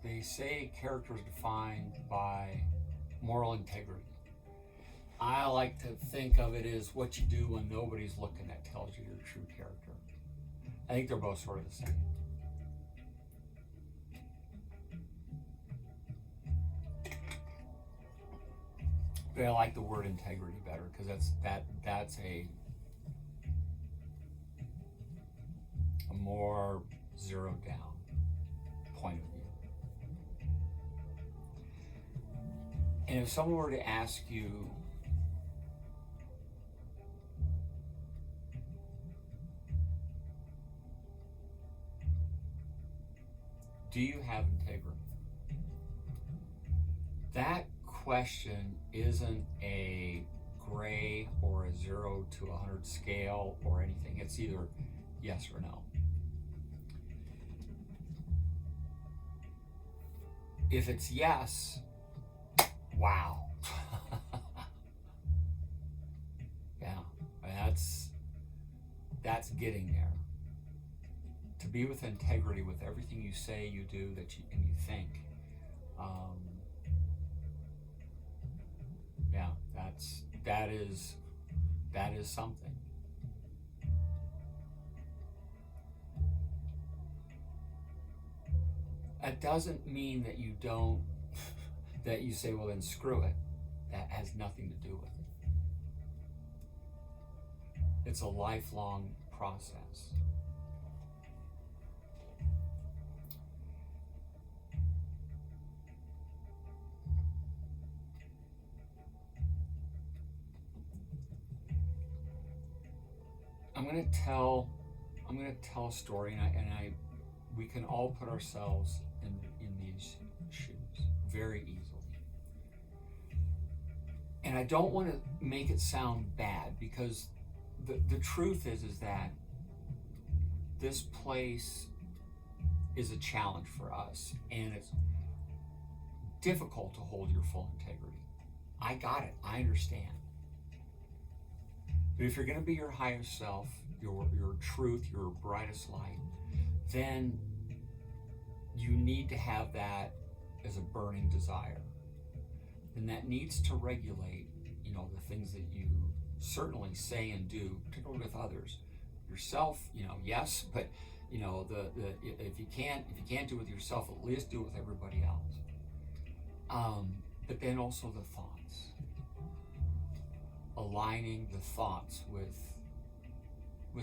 they say character is defined by moral integrity. I like to think of it as what you do when nobody's looking that tells you your true character. I think they're both sort of the same. But I like the word integrity better because that's a more zeroed down point of view. And if someone were to ask you, do you have integrity? That question isn't a gray or a 0 to 100 scale or anything. It's either yes or no. If it's yes, wow. Yeah, that's getting there. To be with integrity with everything you say, you do, and you think. Yeah, that is something. That doesn't mean that you don't, that you say, well, then screw it. That has nothing to do with it. It's a lifelong process. I'm going to tell a story, and we can all put ourselves in these shoes very easily. And I don't want to make it sound bad, because the truth is that this place is a challenge for us, and it's difficult to hold your full integrity. I got it. I understand. But if you're going to be your highest self, your truth, your brightest light, then you need to have that as a burning desire. And that needs to regulate, the things that you certainly say and do, particularly with others. Yourself, yes, but if you can't do it with yourself, at least do it with everybody else. But then also the thoughts. Aligning the thoughts with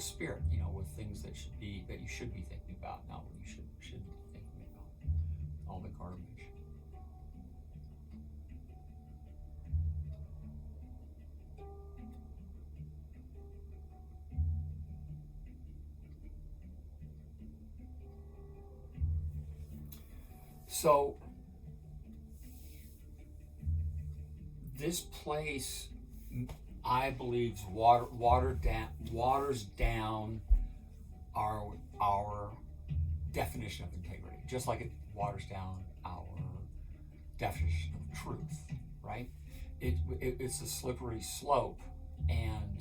spirit, with things that you should be thinking about, not what you should be thinking about. All the garbage. So this place, I believe, waters down our definition of integrity, just like it waters down our definition of truth, right? It's a slippery slope, and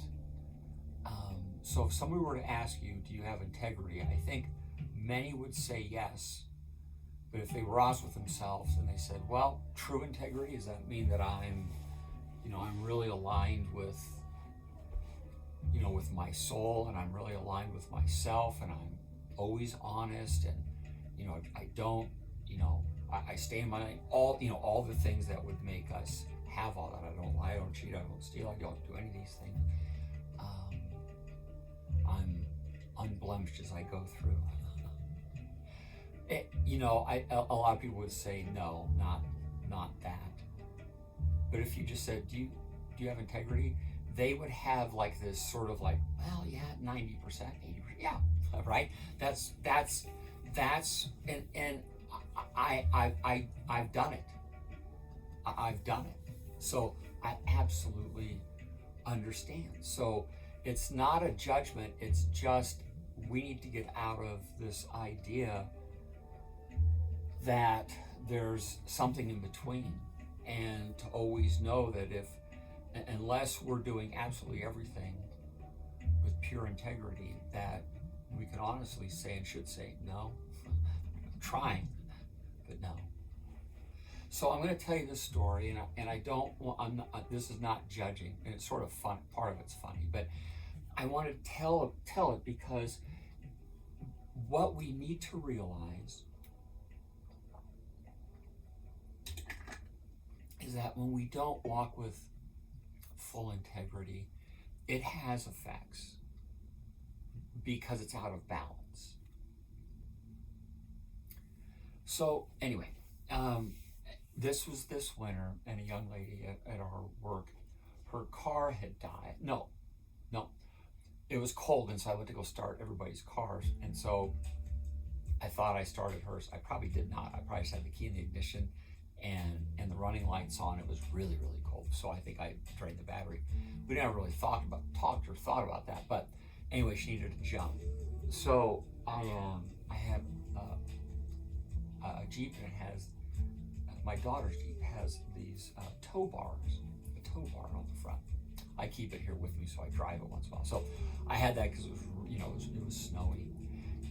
so if somebody were to ask you, do you have integrity? I think many would say yes, but if they were honest with themselves and they said, well, true integrity, does that mean that I'm really aligned with my soul, and I'm really aligned with myself, and I'm always honest, and I don't, I stay in my lane, all the things that would make us have all that. I don't lie, I don't cheat, I don't steal, I don't do any of these things. I'm unblemished as I go through. A lot of people would say no, not that. But if you just said, do you have integrity? They would have like this sort of like, well, yeah, 90%, 80%, yeah, right? That's and I've done it. I've done it. So I absolutely understand. So it's not a judgment. It's just we need to get out of this idea that there's something in between, and to always know that unless we're doing absolutely everything with pure integrity, that we can honestly say and should say no. Trying, but no. So I'm going to tell you this story, and I don't want, I'm not, this is not judging, and it's sort of fun. Part of it's funny, but I want to tell it because what we need to realize is that when we don't walk with full integrity, it has effects because it's out of balance. So anyway, this was this winter, and a young lady at our work, her car had died. No, it was cold, and so I went to go start everybody's cars, and so I thought I started hers. I probably did not. I probably just had the key in the ignition and the running lights on. It was really, really cold, so I think I drained the battery. We never really thought about that, but anyway, she needed to jump. So I have a Jeep, and it has, my daughter's Jeep has these tow bars, a tow bar on the front. I keep it here with me, so I drive it once in a while. So I had that because it was, it was snowy.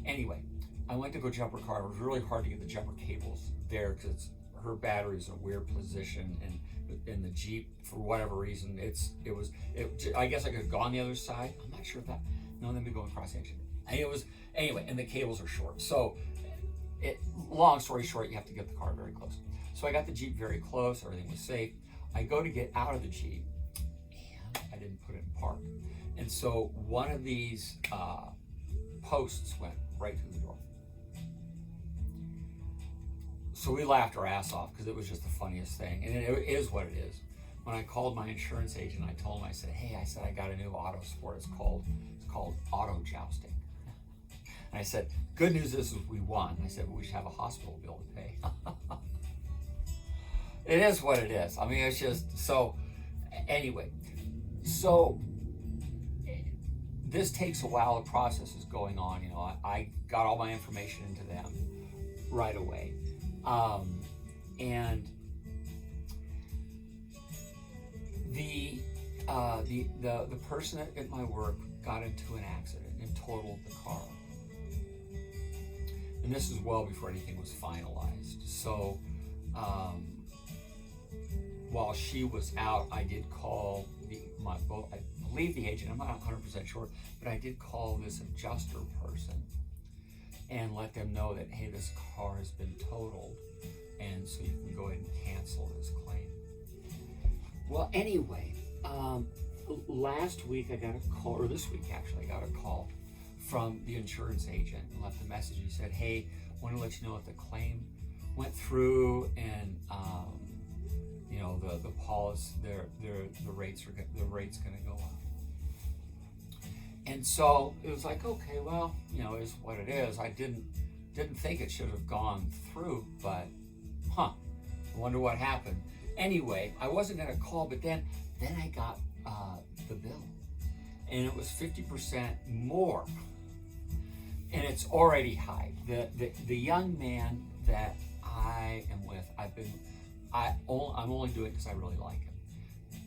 Anyway, I went to go jump her car. It was really hard to get the jumper cables there because her battery's in a weird position, and in the Jeep, for whatever reason, I guess I could have gone the other side. I'm not sure if that. No, then we go across the engine. Anyway, and the cables are short. So, long story short, you have to get the car very close. So I got the Jeep very close. Everything was safe. I go to get out of the Jeep, and I didn't put it in park. And so one of these posts went right through the door. So we laughed our ass off because it was just the funniest thing. And it is what it is. When I called my insurance agent, I told him, I said, hey, I got a new auto sport. It's called auto jousting. And I said, good news is we won. I said, but we should have a hospital bill to pay. It is what it is. I mean, it's just, so anyway. So this takes a while. The process is going on. I got all my information into them right away. And the person at my work got into an accident and totaled the car. And this is well before anything was finalized. So while she was out, I did call I believe the agent, I'm not 100% sure, but I did call this adjuster person and let them know that, hey, this car has been totaled, and so you can go ahead and cancel this claim. Well, anyway, last week I got a call, or this week actually, I got a call from the insurance agent and left a message. He said, hey, I want to let you know that the claim went through, and the policy, the rate's going to go up. And so it was like, okay, well, it is what it is. I didn't think it should have gone through, but I wonder what happened. Anyway, I wasn't going to call, but then I got the bill, and it was 50% more, and it's already high. The young man that I am with, I'm only doing it because I really like him.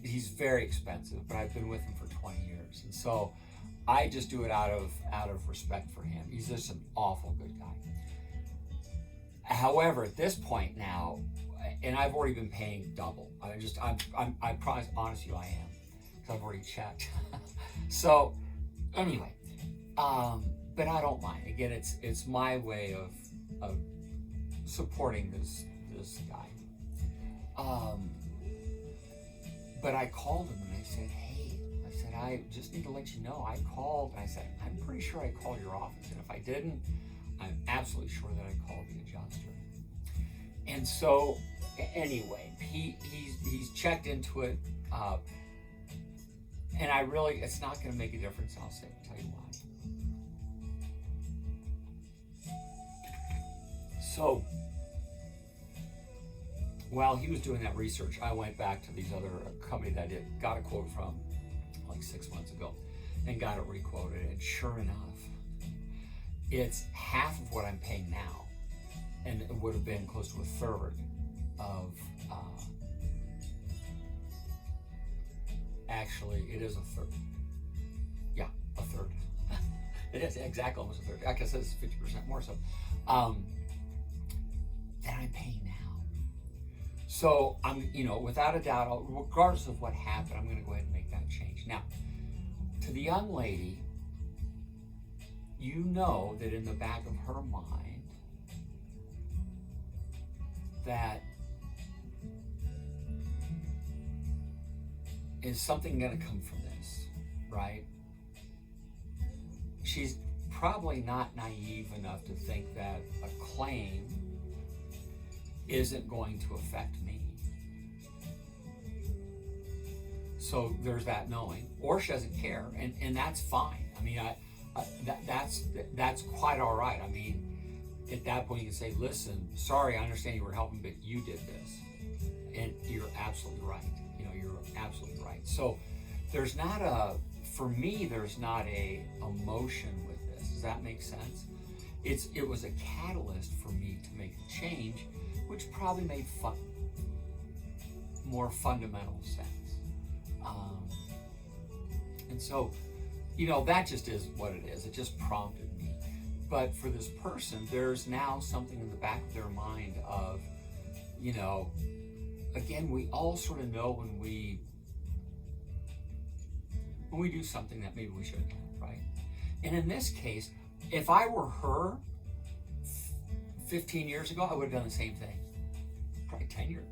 He's very expensive, but I've been with him for 20 years, and so I just do it out of respect for him. He's just an awful good guy. However, at this point now, and I've already been paying double. I promise, honestly, I am, because I've already checked. So, anyway, but I don't mind. Again, it's my way of supporting this guy. But I called him and I said, hey, I just need to let you know, I called, and I said, I'm pretty sure I called your office, and if I didn't, I'm absolutely sure that I called the adjuster. And so, anyway, he's checked into it, and it's not going to make a difference. I'll tell you why. So, while he was doing that research, I went back to these other company that I got a quote from like 6 months ago, and got it requoted. And sure enough, it's half of what I'm paying now, and it would have been close to a third of. Actually, it is a third. Yeah, a third. It is exactly almost a third. I guess it's 50% more. So, that I'm paying now. So I'm, without a doubt, regardless of what happened, I'm going to go ahead and make that change. Now, to the young lady, you know that in the back of her mind that is something going to come from this, right? She's probably not naive enough to think that a claim isn't going to affect me. So there's that knowing, or she doesn't care, and that's fine. I mean, that's quite all right. I mean, at that point you can say, listen, sorry, I understand you were helping, but you did this, and you're absolutely right. You're absolutely right. So there's not a emotion with this. Does that make sense? It was a catalyst for me to make a change, which probably made more fundamental sense. And so, that just is what it is. It just prompted me. But for this person, there's now something in the back of their mind of, again, we all sort of know when we do something that maybe we shouldn't, right? And in this case, if I were her 15 years ago, I would have done the same thing. Probably 10 years,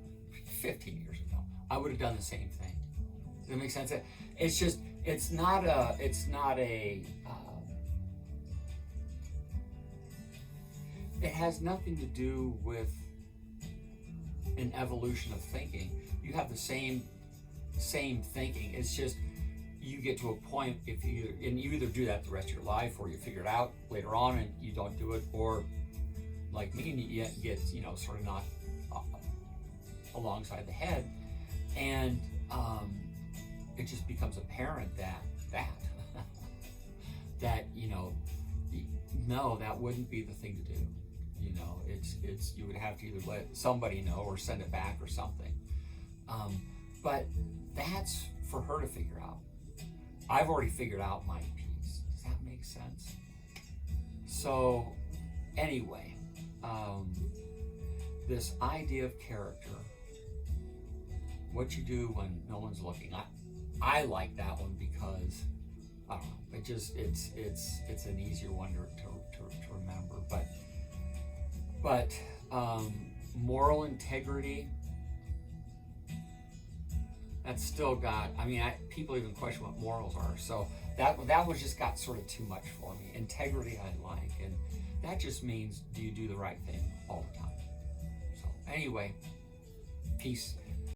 15 years ago, I would have done the same thing. Does that make sense? It's just, it has nothing to do with an evolution of thinking. You have the same thinking. It's just, you get to a point you either do that the rest of your life, or you figure it out later on and you don't do it, or like me, you get sort of knocked alongside the head, and it just becomes apparent that no, that wouldn't be the thing to do. It's you would have to either let somebody know or send it back or something. But that's for her to figure out. I've already figured out my piece. Does that make sense? So anyway, this idea of character, what you do when no one's looking. I like that one because I don't know. It's an easier one to remember. But moral integrity. That's still got. I mean, people even question what morals are. So that was just got sort of too much for me. Integrity I like, and that just means, do you do the right thing all the time? So anyway, peace.